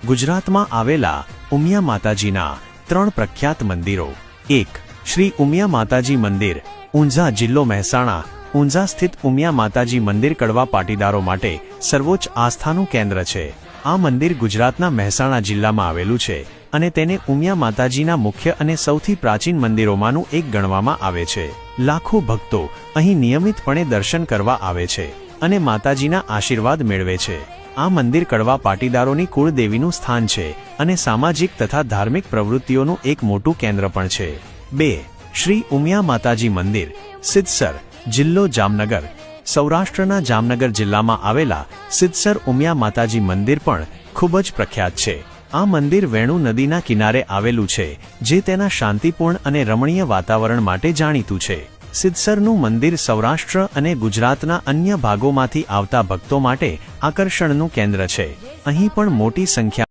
ગુજરાતમાં આવેલા ઉમિયા માતાજીના 3 પ્રખ્યાત મંદિરો। 1. શ્રી ઉમિયા માતાજી મંદિર, ઊંઝા, જિલ્લો મહેસાણા। ઊંઝા સ્થિત ઉમિયા માતાજી મંદિર કડવા પાટીદારો માટે સર્વોચ્ચ આસ્થાનું કેન્દ્ર છે। આ મંદિર ગુજરાતના મહેસાણા જિલ્લામાં આવેલું છે અને તેને ઉમિયા માતાજીના મુખ્ય અને સૌથી પ્રાચીન મંદિરોમાંનું એક ગણવામાં આવે છે। લાખો ભક્તો અહીં નિયમિતપણે દર્શન કરવા આવે છે અને માતાજીના આશીર્વાદ મેળવે છે। આ મંદિર કડવા પાટીદારોની કુળદેવીનું સ્થાન છે અને સામાજિક તથા ધાર્મિક પ્રવૃત્તિઓનું એક મોટું કેન્દ્ર પણ છે। 2. શ્રી ઉમિયા માતાજી મંદિર, સિદ્ધસર, જિલ્લો જામનગર। સૌરાષ્ટ્રના જામનગર જિલ્લામાં આવેલા સિદ્ધસર ઉમિયા માતાજી મંદિર પણ ખૂબ જ પ્રખ્યાત છે। આ મંદિર વેણુ નદીના કિનારે આવેલું છે, જે તેના શાંતિપૂર્ણ અને રમણીય વાતાવરણ માટે જાણીતું છે। સિદ્ધસરનું મંદિર સૌરાષ્ટ્ર અને ગુજરાતના અન્ય ભાગોમાંથી આવતા ભક્તો માટે આકર્ષણનું કેન્દ્ર છે। અહીં પણ મોટી સંખ્યા